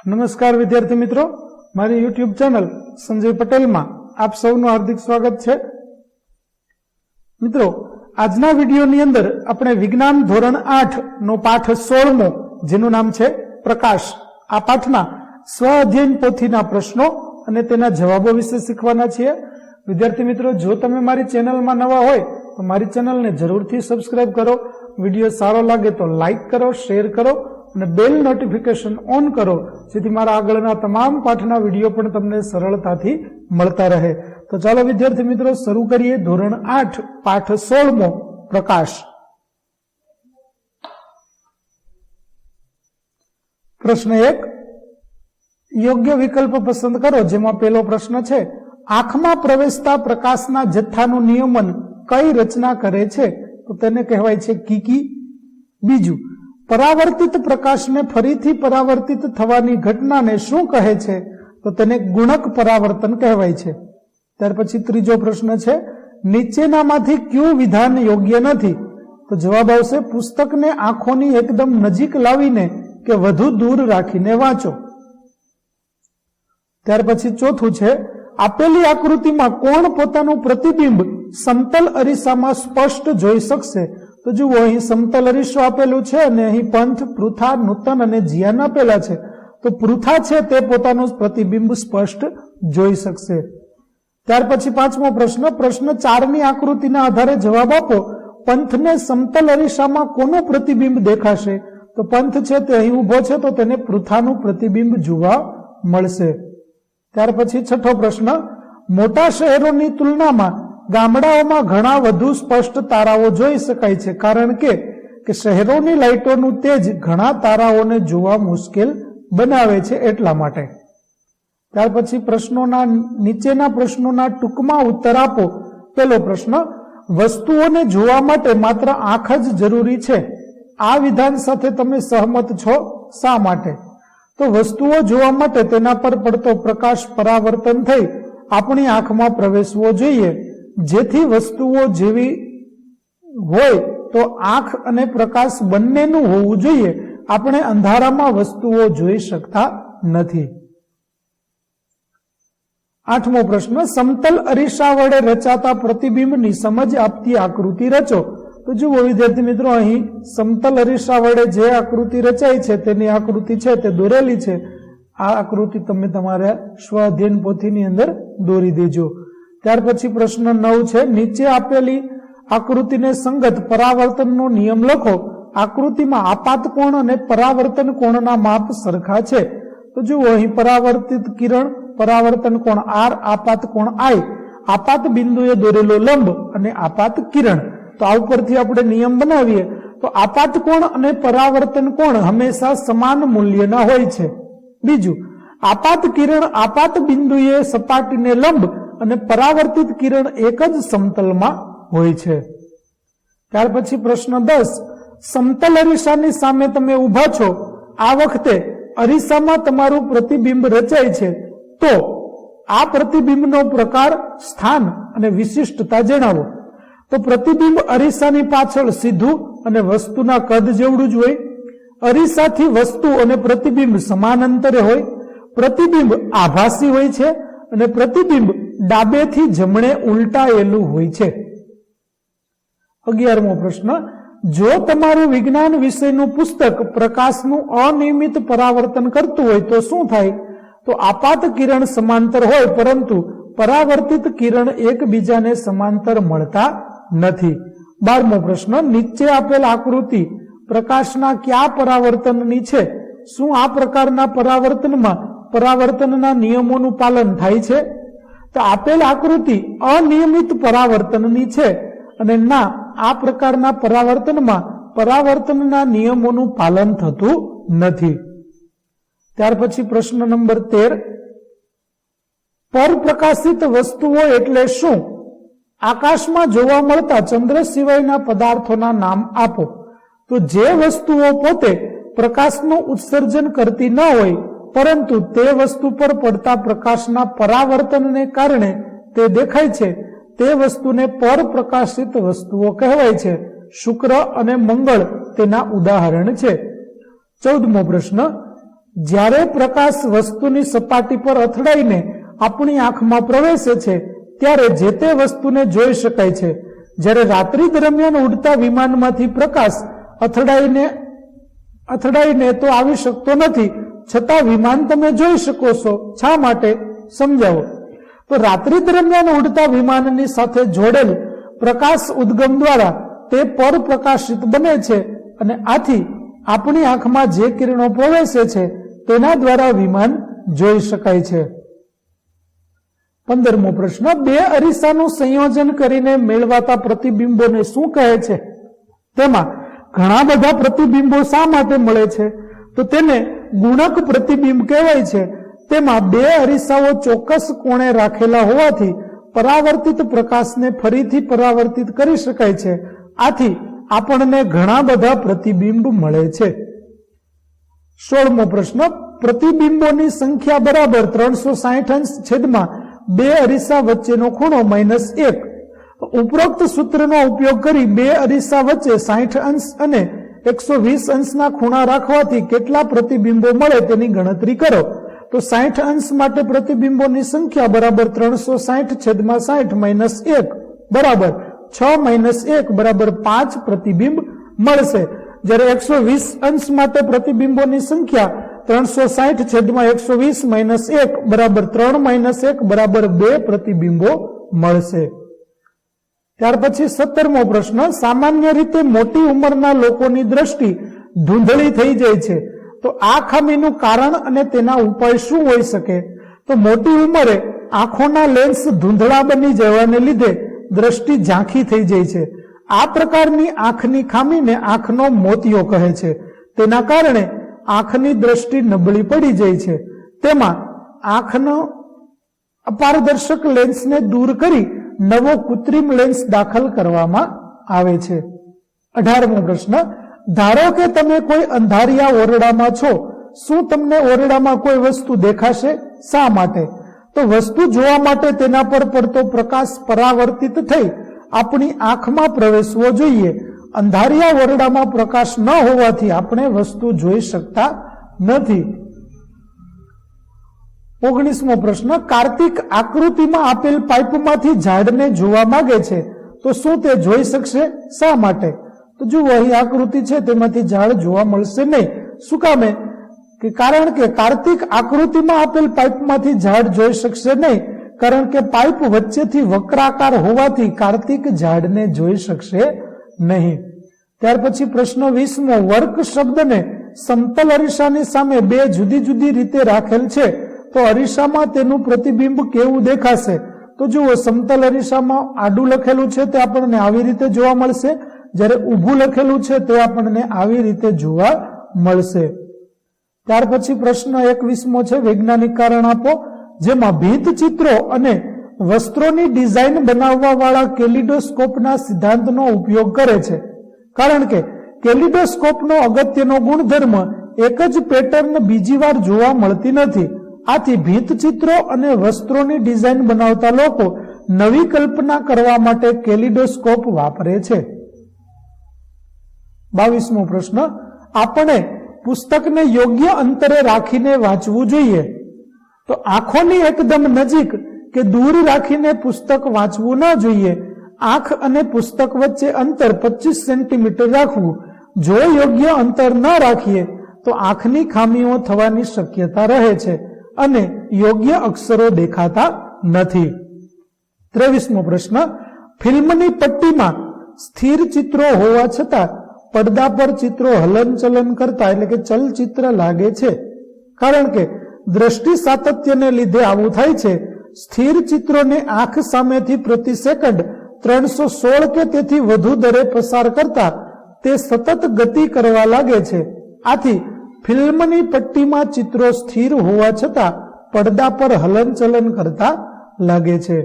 નમસ્કાર વિદ્યાર્થી મિત્રો, મારી યુટ્યુબ ચેનલ સંજય પટેલમાં આપ સૌનું હાર્દિક સ્વાગત છે। મિત્રો, આજના વિડીયોની અંદર આપણે વિજ્ઞાન ધોરણ 8 નો પાઠ 16મો જેનું નામ છે પ્રકાશ, આ પાઠના સ્વ અધ્યયન પોથીના પ્રશ્નો અને તેના જવાબો વિશે શીખવાના છીએ। વિદ્યાર્થી મિત્રો, જો તમે મારી ચેનલમાં નવા હોય તો મારી ચેનલને જરૂરથી સબસ્ક્રાઇબ કરો, વિડીયો સારો લાગે તો લાઈક કરો, શેર કરો અને બેલ નોટિફિકેશન ઓન કરો, જેથી મારા આગળના તમામ પાઠના વિડીયો પણ તમને સરળતાથી મળતા રહે। તો ચાલો વિદ્યાર્થી મિત્રો શરૂ કરીએ ધોરણ 8 પાઠ 16મો પ્રકાશ। પ્રશ્ન 1, યોગ્ય વિકલ્પ પસંદ કરો, જેમાં પહેલો પ્રશ્ન છે આંખમાં પ્રવેશતા પ્રકાશના જથ્થાનું નિયમન કઈ રચના કરે છે? તો તેને કહેવાય છે કીકી। બીજું, પરાવર્તિત પ્રકાશને ફરીથી પરાવર્તિત થવાની ઘટનાને શું કહે છે? તો તેને ગુણક પરાવર્તન કહેવાય છે। ત્યાર પછી ત્રીજો પ્રશ્ન છે નીચેનામાંથી કયું વિધાન યોગ્ય નથી? તો જવાબ આવશે પુસ્તકને આંખોની એકદમ નજીક લાવીને કે વધુ દૂર રાખીને વાંચો। ત્યાર પછી ચોથું છે આપેલી આકૃતિમાં કોણ પોતાનું પ્રતિબિંબ સમતલ અરીસામાં સ્પષ્ટ જોઈ શકશે? તો જુઓ, અહીં સમતલ અરીસો આપેલું છે અને અહીં પંથ, પૃથા, નૂતન અને જીયાન આપેલા છે। તો પૃથા છે તે પોતાનું પ્રતિબિંબ સ્પષ્ટ જોઈ શકશે। ત્યાર પછી પાંચમો પ્રશ્ન, પ્રશ્ન 4 ની આકૃતિના આધારે જવાબ આપો। પંથને સમતલ અરીસામાં કોનું પ્રતિબિંબ દેખાશે? તો પંથ છે તે અહીં ઉભો છે, તો તેને પૃથાનું પ્રતિબિંબ જોવા મળશે। ત્યાર પછી છઠ્ઠો પ્રશ્ન, મોટા શહેરોની તુલનામાં ગામડાઓમાં ઘણા વધુ સ્પષ્ટ તારાઓ જોઈ શકાય છે, કારણ કે શહેરોની લાઇટોનું તેજ ઘણા તારાઓને જોવા મુશ્કેલ બનાવે છે એટલા માટે। ત્યાર પછી પ્રશ્નોના નીચેના પ્રશ્નોના ટૂંકમાં ઉત્તર આપો। પહેલો પ્રશ્ન, વસ્તુઓને જોવા માટે માત્ર આંખ જ જરૂરી છે, આ વિધાન સાથે તમે સહમત છો? શા માટે? તો વસ્તુઓ જોવા માટે તેના પર પડતો પ્રકાશ પરાવર્તન થઈ આપણી આંખમાં પ્રવેશવો જોઈએ, જેથી વસ્તુઓ જેવી હોય તો આંખ અને પ્રકાશ બંનેનું હોવું જોઈએ। આપણે અંધારામાં વસ્તુઓ જોઈ શકતા નથી। આઠમો પ્રશ્ન, સમતલ અરીસા વડે રચાતા પ્રતિબિંબની સમજ આપતી આકૃતિ રચો। તો જુઓ વિદ્યાર્થી મિત્રો, અહીં સમતલ અરીસા વડે જે આકૃતિ રચાઈ છે તેની આકૃતિ છે તે દોરેલી છે। આ આકૃતિ તમે તમારા સ્વ અધ્યયન પોથીની અંદર દોરી દેજો। ત્યાર પછી પ્રશ્ન 9 છે નીચે આપેલી આકૃતિને સંગત પરાવર્તનનો નિયમ લખો। આકૃતિમાં આપાત કોણ અને પરાવર્તન કોણના માપ સરખા છે। તો જુઓ, અહીં પરાવર્તિત કિરણ, પરાવર્તન કોણ R, આપાત કોણ I, આપાત બિંદુએ દોરેલો લંબ અને આપાત કિરણ। તો આ ઉપરથી આપણે નિયમ બનાવીએ તો આપાત કોણ અને પરાવર્તન કોણ હંમેશા સમાન મૂલ્યના હોય છે। બીજું, આપાત કિરણ આપાત બિંદુએ સપાટીને લંબ અને પરાવર્તિત કિરણ એક જ સમતલમાં હોય છે। ત્યાર પછી પ્રશ્ન 10, સમતલ અરીસાની સામે તમે ઊભા છો, આ વખતે અરીસામાં તમારું પ્રતિબિંબ રચાય છે, તો આ પ્રતિબિંબનો પ્રકાર, સ્થાન અને વિશિષ્ટતા જણાવો। તો પ્રતિબિંબ અરીસાની પાછળ સીધું અને વસ્તુના કદ જેવડું જ હોય। અરીસાથી વસ્તુ અને પ્રતિબિંબ સમાન અંતરે હોય। પ્રતિબિંબ આભાસી હોય છે અને પ્રતિબિંબ ડાબેથી જમણે ઉલટાયેલું હોય છે। 11મો પ્રશ્ન, જો તમારું વિજ્ઞાન વિષયનું પુસ્તક પ્રકાશનું અનિયમિત પરાવર્તન કરતું હોય તો શું થાય? તો આપાત કિરણ સમાંતર હોય પરંતુ પરાવર્તિત કિરણ એકબીજાને સમાંતર મળતા નથી। 12મો પ્રશ્ન, નીચે આપેલ આકૃતિ પ્રકાશના કયા પરાવર્તનની છે? શું આ પ્રકારના પરાવર્તનમાં પરાવર્તનના નિયમોનું પાલન થાય છે? તો આપેલ આકૃતિ અનિયમિત પરાવર્તનની છે અને ના, આ પ્રકારના પરાવર્તનમાં પરાવર્તનના નિયમોનું પાલન થતું નથી। ત્યાર પછી પ્રશ્ન નંબર 13, પરપ્રકાશિત વસ્તુઓ એટલે શું? આકાશમાં જોવા મળતા ચંદ્ર સિવાયના પદાર્થોના નામ આપો। તો જે વસ્તુઓ પોતે પ્રકાશનું ઉત્સર્જન કરતી ન હોય પરંતુ તે વસ્તુ પર પડતા પ્રકાશના પરાવર્તનને કારણે તે દેખાય છે, તે વસ્તુને પરપ્રકાશિત વસ્તુઓ કહેવાય છે। શુક્ર અને મંગળ તેના ઉદાહરણ છે। 14મો પ્રશ્ન, જ્યારે પ્રકાશ વસ્તુની સપાટી પર અથડાઈને આપણી આંખમાં પ્રવેશે છે ત્યારે જે તે વસ્તુને જોઈ શકાય છે. જ્યારે રાત્રિ દરમિયાન ઉડતા વિમાનમાંથી પ્રકાશ અથડાઈને તો આવી શકતો નથી, છતાં વિમાન તમે જોઈ શકો છો. શા માટે? સમજાવો. તો રાત્રિ દરમિયાન ઉડતા વિમાનની સાથે જોડેલ પ્રકાશ ઉદ્ગમ દ્વારા તે પરપ્રકાશિત બને છે અને આથી આપણી આંખમાં જે કિરણો પ્રવેશે છે તેના દ્વારા વિમાન જોઈ શકાય છે. 15મો પ્રશ્ન, બે અરીસાનું સંયોજન કરીને મેળવાતા પ્રતિબિંબોને શું કહે છે? તેમાં ઘણા બધા પ્રતિબિંબો શા માટે મળે છે? તો તેને ગુણક પ્રતિબિંબ કહેવાય છે. તેમાં બે અરીસાઓ ચોક્કસ કોણે રાખેલા હોવાથી પરાવર્તિત પ્રકાશને ફરીથી પરાવર્તિત કરી શકાય છે. આથી આપણને ઘણા બધા પ્રતિબિંબ મળે છે. 16મો પ્રશ્ન, પ્રતિબિંબોની સંખ્યા બરાબર 360 અંશ છેદમાં બે અરીસા વચ્ચેનો ખૂણો -1. ઉપરોક્ત સૂત્રનો ઉપયોગ કરી બે અરીસા વચ્ચે 60 અંશ અને 120 અંશના ખૂણા રાખવાથી કેટલા પ્રતિબિંબો મળે તેની ગણતરી કરો. તો 60 અંશ માટે પ્રતિબિંબોની સંખ્યા બરાબર 360 છેદમાં 60 -1 બરાબર 6 -1 બરાબર 5 પ્રતિબિંબ મળશે. જ્યારે 120 અંશ માટે પ્રતિબિંબોની સંખ્યા 360 છેદમાં 120 -1 બરાબર 3 -1 બરાબર 2 પ્રતિબિંબો મળશે. ત્યાર પછી 17મો પ્રશ્ન, સામાન્ય રીતે મોટી ઉંમરના લોકોની દ્રષ્ટિ ધૂંધળી થઈ જાય છે, તો આ ખામીનું કારણ અને તેના ઉપાય શું હોઈ શકે? તો મોટી ઉંમરે આંખોના લેન્સ ધૂંધળા બની જવાને લીધે દ્રષ્ટિ ઝાંખી થઈ જાય છે. આ પ્રકારની આંખની ખામીને આંખનો મોતિયો કહે છે. તેના કારણે આંખની દ્રષ્ટિ નબળી પડી જાય છે. તેમાં આંખનો અપારદર્શક લેન્સને દૂર કરી નવો કૃત્રિમ લેન્સ દાખલ કરવામાં આવે છે. 18મો પ્રશ્ન, ધારો કે તમે કોઈ અંધારિયા ઓરડામાં છો, શું તમને ઓરડામાં કોઈ વસ્તુ દેખાશે? શા માટે? તો વસ્તુ જોવા માટે તેના પર પડતો પ્રકાશ પરાવર્તિત થઈ આપણી આંખમાં પ્રવેશવો જોઈએ. અંધારિયા ઓરડામાં પ્રકાશ ન હોવાથી આપણે વસ્તુ જોઈ શકતા નથી. 19મો પ્રશ્ન, કાર્તિક આકૃતિમાં આપેલ પાઇપમાંથી ઝાડને જોવા માંગે છે, તો શું તે જોઈ શકશે? શા માટે? તો જુઓ, અહીં આકૃતિ છે તેમાંથી ઝાડ જોવા મળશે નહીં. શું કામે? કે કારણ કે કાર્તિક આકૃતિમાં આપેલ પાઇપમાંથી ઝાડ જોઈ શકશે નહીં, કારણ કે પાઇપ વચ્ચેથી વક્રાકાર હોવાથી કાર્તિક ઝાડને જોઈ શકશે નહીં. ત્યાર પછી પ્રશ્ન 20મો, વર્ક શબ્દને સમતલ અરીસાની સામે બે જુદી જુદી રીતે રાખેલ છે, તો અરીસામાં તેનું પ્રતિબિંબ કેવું દેખાશે? તો જુઓ, સમતલ અરીસામાં આડું લખેલું છે તે આપણને આવી રીતે જોવા મળશે, જ્યારે ઊભું લખેલું છે તે આપણને આવી રીતે જોવા મળશે. ત્યાર પછી પ્રશ્ન 21મો છે, વૈજ્ઞાનિક કારણ આપો, જેમાં ભીંત ચિત્રો અને વસ્ત્રોની ડિઝાઇન બનાવવા વાળા કેલિડોસ્કોપના સિદ્ધાંતનો ઉપયોગ કરે છે. કારણ કે કેલિડોસ્કોપનો અગત્યનો ગુણધર્મ એક જ પેટર્ન બીજી વાર જોવા મળતી નથી. આથી ભીંત ચિત્રો અને વસ્ત્રોની ડિઝાઇન બનાવતા લોકો નવી કલ્પના કરવા માટે કેલિડોસ્કોપ વાપરે છે. 22મો પ્રશ્ન, આપણે પુસ્તકને યોગ્ય અંતરે રાખીને વાંચવું જોઈએ. તો આંખોની એકદમ નજીક કે દૂર રાખીને પુસ્તક વાંચવું ન જોઈએ. આંખ અને પુસ્તક વચ્ચે અંતર 25 સેન્ટીમીટર રાખવું. જો યોગ્ય અંતર ન રાખીએ તો આંખની ખામીઓ થવાની શક્યતા રહે છે અને યોગ્ય અક્ષરો દેખાતા નથી. 23મો પ્રશ્ન, ફિલ્મની પટ્ટીમાં સ્થિર ચિત્રો હોવા છતાં પડદા પર ચિત્રો હલનચલન કરતા એટલે કે ચલચિત્ર લાગે છે. કારણ કે દ્રષ્ટિ સાતત્યને લીધે આવું થાય છે. સ્થિર ચિત્રોને આંખ સામેથી પ્રતિ સેકન્ડ 316 કે તેથી વધુ દરે પસાર કરતા તે સતત ગતિ કરવા લાગે છે. આથી ફિલ્મની પટ્ટીમાં ચિત્રો સ્થિર હોવા છતાં પડદા પર હલનચલન કરતા લાગે છે.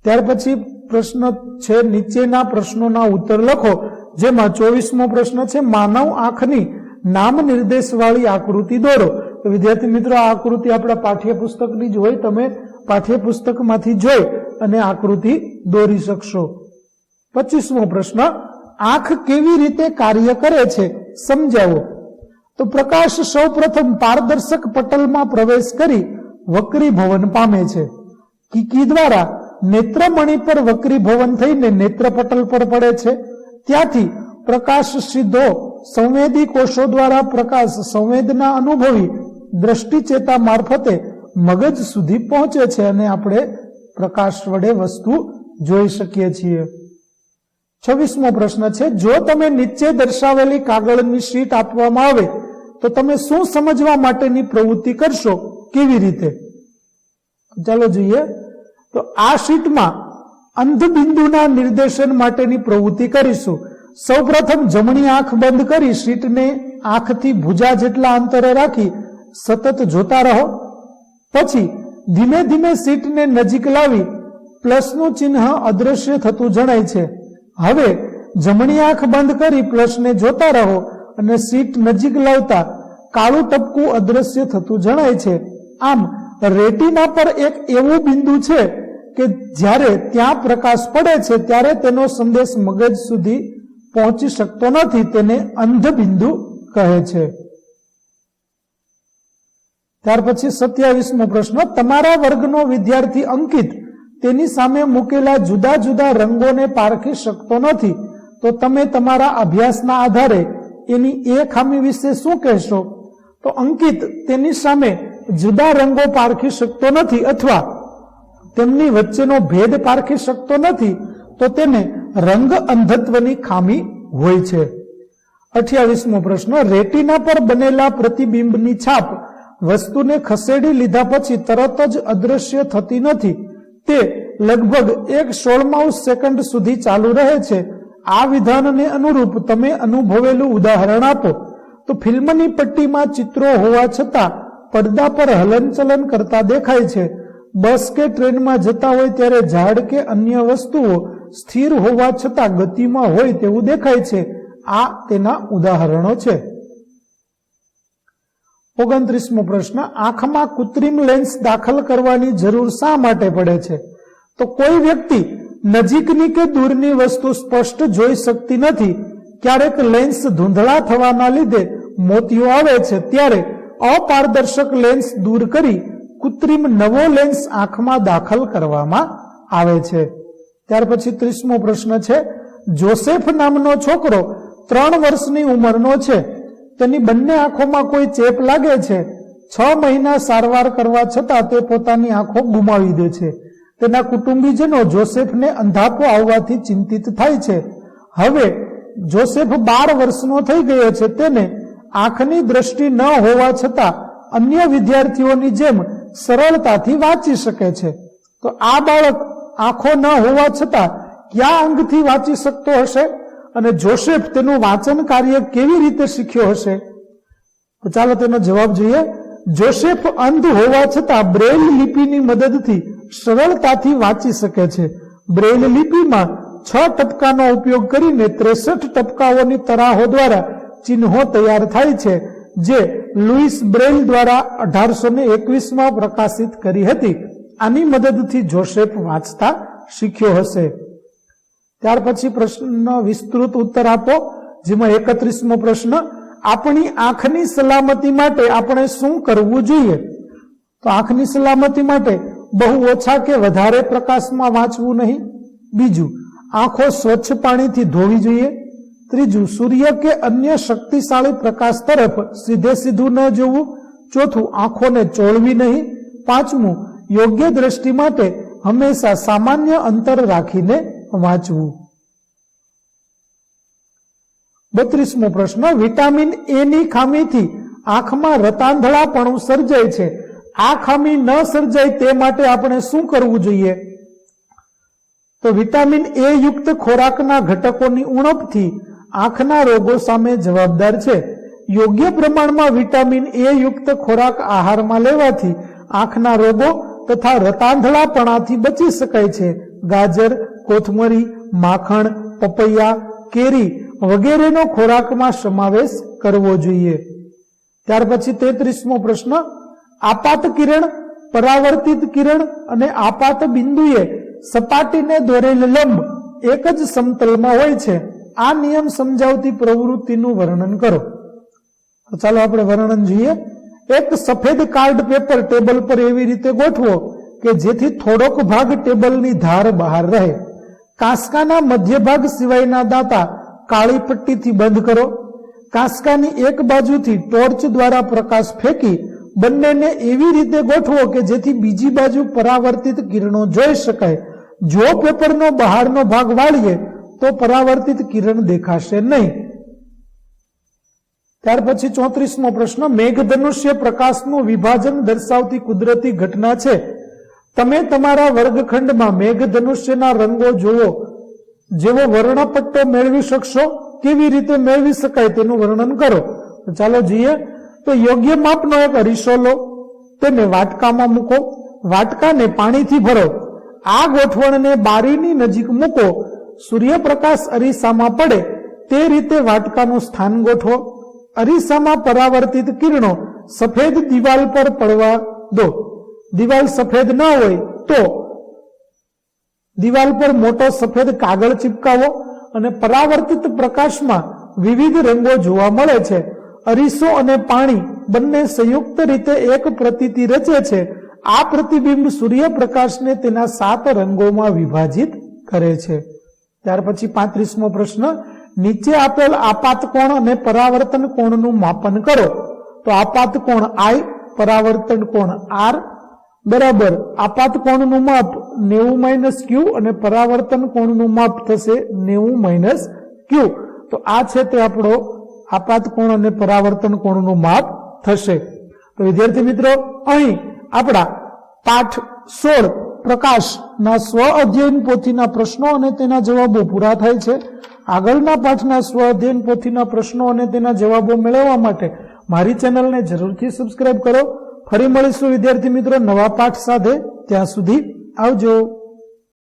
ત્યાર પછી પ્રશ્ન છે, નીચેના પ્રશ્નોના ઉત્તર લખો. જેમાં 24મો પ્રશ્ન છે, માનવ આંખની નામ નિર્દેશ વાળી આકૃતિ દોરો. તો વિદ્યાર્થી મિત્રો, આ આકૃતિ આપણા પાઠ્યપુસ્તકની જ હોય, તમે પાઠ્યપુસ્તકમાંથી જોઈ અને આકૃતિ દોરી શકશો. 25મો પ્રશ્ન, આંખ કેવી રીતે કાર્ય કરે છે સમજાવો. તો પ્રકાશ સૌપ્રથમ પારદર્શક પટલમાં પ્રવેશ કરી વક્રીભવન પામે છે. કીકી દ્વારા નેત્રમણિ પર વક્રીભવન થઈને નેત્રપટલ પર પડે છે. ત્યાંથી પ્રકાશ સીધો સંવેદી કોષો દ્વારા પ્રકાશ સંવેદના અનુભવી દ્રષ્ટિચેતા મારફતે મગજ સુધી પહોંચે છે અને આપણે પ્રકાશ વડે વસ્તુ જોઈ શકીએ છીએ. 26મો પ્રશ્ન છે, જો તમે નીચે દર્શાવેલી કાગળની શીટ આપવામાં આવે તો તમે શું સમજવા માટેની પ્રવૃત્તિ કરશો, કેવી રીતે? ચાલો જોઈએ. તો આ શીટમાં અંધબિંદુના નિર્દેશન માટેની પ્રવૃત્તિ કરીશું. સૌપ્રથમ જમણી આંખ બંધ કરી શીટને આંખથી ભુજા જેટલા અંતરે રાખી સતત જોતા રહો. પછી ધીમે ધીમે શીટને નજીક લાવી પ્લસનું ચિહ્ન અદ્રશ્ય થતું જણાય છે. હવે જમણી આંખ બંધ કરી પ્લસને જોતા રહો અને શીટ નજીક લાવતા કાળું ટપકું અદ્રશ્ય થતું જણાય છે. આમ રેટિના પર એક એવું બિંદુ છે કે જ્યારે ત્યાં પ્રકાશ પડે છે ત્યારે તેનો સંદેશ મગજ સુધી પહોંચી શકતો નથી. તેને અંધ બિંદુ કહે છે. ત્યાર પછી 27મો પ્રશ્ન, તમારા વર્ગનો વિદ્યાર્થી અંકિત તેની સામે મૂકેલા જુદા જુદા રંગોને પારખી શકતો નથી, તો તમે તમારા અભ્યાસના આધારે એની એ ખામી વિશે શું કહેશો? તો અંકિત તેની સામે જુદા રંગો પારખી શકતો નથી અથવા તેમની વચ્ચેનો ભેદ પારખી શકતો નથી, તો તેને રંગ અંધત્વની ખામી હોય છે. 28મો પ્રશ્ન, રેટિના પર બનેલા પ્રતિબિંબની છાપ વસ્તુને ખસેડી લીધા પછી તરત જ અદ્રશ્ય થતી નથી. તે લગભગ 1/16 સેકન્ડ સુધી ચાલુ રહે છે. આ વિધાનને અનુરૂપ તમે અનુભવેલું ઉદાહરણ આપો. તો ફિલ્મની પટ્ટીમાં ચિત્રો હોવા છતાં પડદા પર હલનચલન કરતા દેખાય છે. બસ કે ટ્રેનમાં જતા હોય ત્યારે ઝાડ કે અન્ય વસ્તુઓ સ્થિર હોવા છતાં ગતિમાં હોય તેવું દેખાય છે. આ તેના ઉદાહરણો છે. 29મો પ્રશ્ન, આંખમાં કૃત્રિમ લેન્સ દાખલ કરવાની જરૂર શા માટે પડે છે? તો કોઈ વ્યક્તિ નજીકની કે દૂરની વસ્તુ સ્પષ્ટ જોઈ શકતી નથી. ક્યારેક લેન્સ ધૂંધળા થવાના લીધે મોતિયો આવે છે, ત્યારે અપારદર્શક લેન્સ દૂર કરી કૃત્રિમ નવો લેન્સ આંખમાં દાખલ કરવામાં આવે છે. ત્યાર પછી 30મો પ્રશ્ન છે, જોસેફ નામનો છોકરો 3 વર્ષની ઉંમરનો છે. તેની બંને આંખોમાં કોઈ ચેપ લાગે છે. 6 મહિના સારવાર કરવા છતાં તે પોતાની આંખો ગુમાવી દે છે. તેના કુટુંબીજનો જોસેફને અંધાપો આવવાથી ચિંતિત થાય છે. હવે જોસેફ 12 વર્ષનો થઈ ગયો છે. તેને આંખની દ્રષ્ટિ ન હોવા છતાં અન્ય વિદ્યાર્થીઓની જેમ સરળતાથી વાંચી શકે છે. તો આ બાળક આંખો ન હોવા છતાં કયા અંગથી વાંચી શકતો હશે અને જોસેફ તેનું વાંચન કાર્ય કેવી રીતે શીખ્યો હશે? તો ચાલો તેનો જવાબ જોઈએ. જોસેફ અંધ હોવા છતાં બ્રેઇલ લિપિની મદદથી સરળતાથી વાંચી શકે છે. બ્રેઇલ લિપિમાં 6 ટપકાનો ઉપયોગ કરીને 63 ટપકાઓની તરાહો દ્વારા ચિહ્નો તૈયાર થાય છે, જે લુઈસ બ્રેઇલ દ્વારા 1821માં પ્રકાશિત કરી હતી. આની મદદથી જોસેફ વાંચતા શીખ્યો હશે. ત્યાર પછી પ્રશ્નનો વિસ્તૃત ઉત્તર આપો, જેમાં 31મો પ્રશ્ન, આપણી આંખની સલામતી માટે આપણે શું કરવું જોઈએ? તો આંખની સલામતી માટે બહુ ઓછા કે વધારે પ્રકાશમાં વાંચવું નહીં. બીજું, આંખો સ્વચ્છ પાણીથી ધોવી જોઈએ. ત્રીજું, સૂર્ય કે અન્ય શક્તિશાળી પ્રકાશ તરફ સીધું ન જોવું. ચોથું, આંખોને ચોળવી નહીં. પાંચમું, યોગ્ય દ્રષ્ટિ માટે હંમેશા સામાન્ય અંતર રાખીને વાંચવું. 32મો પ્રશ્ન, વિટામિન એ ની ખામીથી આંખમાં રતાંધળાપણું સર્જાય છે. આ ખામી ન સર્જાય તે માટે આપણે શું કરવું જોઈએ? તો વિટામિન એ યુક્ત ખોરાકના ઘટકોની ઉણપથી આંખના રોગો સામે જવાબદાર છે. યોગ્ય પ્રમાણમાં વિટામિન એ યુક્ત ખોરાક આહારમાં લેવાથી આંખના રોગો તથા રતાંધળાપણાથી બચી શકાય છે. ગાજર, કોથમરી, માખણ, પપૈયા, કેરી વગેરેનો ખોરાકમાં સમાવેશ કરવો જોઈએ. ત્યાર પછી 33મો પ્રશ્ન, આપાત કિરણ, પરાવર્તિત કિરણ અને આપાત બિંદુએ સપાટીને દોરેલ લંબ એક જ સમતલમાં હોય છે. આ નિયમ સમજાવતી પ્રવૃત્તિનું વર્ણન કરો. તો ચાલો આપણે વર્ણન જોઈએ. એક સફેદ કાર્ડ પેપર ટેબલ પર એવી રીતે ગોઠવો કે જેથી થોડોક ભાગ ટેબલની ધાર બહાર રહે. કાંસકાના મધ્ય ભાગ સિવાયના દાંતા કાળી પટ્ટીથી બંધ કરો. કાંસકાની એક બાજુથી ટોર્ચ દ્વારા પ્રકાશ ફેંકી બંનેને એવી રીતે ગોઠવો કે જેથી બીજી બાજુ પરાવર્તિત કિરણો જોઈ શકાય. જો પેપરનો બહારનો ભાગ વાળીએ તો પરાવર્તિત કિરણ દેખાશે નહીં. ત્યાર પછી 34મો પ્રશ્ન, મેઘધનુષ્ય પ્રકાશનું વિભાજન દર્શાવતી કુદરતી ઘટના છે. તમે તમારા વર્ગખંડમાં મેઘધનુષ્યના રંગો જોવો જેવો વર્ણપટ્ટો મેળવી શકશો. કેવી રીતે મેળવી શકાય તેનું વર્ણન કરો. તો ચાલો જોઈએ. તો યોગ્ય માપનો એક અરીસો લો, તેને વાટકામાં મૂકો, વાટકાને પાણીથી ભરો. આ ગોઠવણને બારીની નજીક મૂકો. સૂર્યપ્રકાશ અરીસામાં પડે તે રીતે વાટકાનું સ્થાન ગોઠવો. અરીસામાં પરાવર્તિત કિરણો સફેદ દિવાલ પર પડવા દો. દિવાલ સફેદ ન હોય તો દિવાલ પર મોટો સફેદ કાગળ ચિપકાવો અને પરાવર્તિત પ્રકાશમાં વિવિધ રંગો જોવા મળે છે. અરીસો અને પાણી બંને સંયુક્ત રીતે એક પ્રતીતિ રચે છે. આ પ્રતિબિંબ સૂર્યપ્રકાશને તેના 7 રંગોમાં વિભાજિત કરે છે. ત્યાર પછી 35મો પ્રશ્ન, નીચે આપેલ આપાત કોણ અને પરાવર્તન કોણનું માપન કરો. તો આપાત કોણ I, પરાવર્તન કોણ R બરાબર આપાત કોણનું માપ 90 - q અને પરાવર્તન કોણનું માપ થશે 90 - q. તો આ છે તે આપણો આપાત કોણ અને પરાવર્તન કોણનું માપ થશે. તો વિદ્યાર્થી મિત્રો, અહીં આપણા પાઠ 16 પ્રકાશના સ્વ અધ્યયન પોથીના પ્રશ્નો અને તેના જવાબો પૂરા થાય છે. આગળના પાઠના સ્વ અધ્યયન પોથીના પ્રશ્નો અને તેના જવાબો મેળવવા માટે મારી ચેનલને જરૂરથી સબસ્ક્રાઇબ કરો. ફરી મળીશું વિદ્યાર્થી મિત્રો નવા પાઠ સાથે. ત્યાં સુધી આવજો.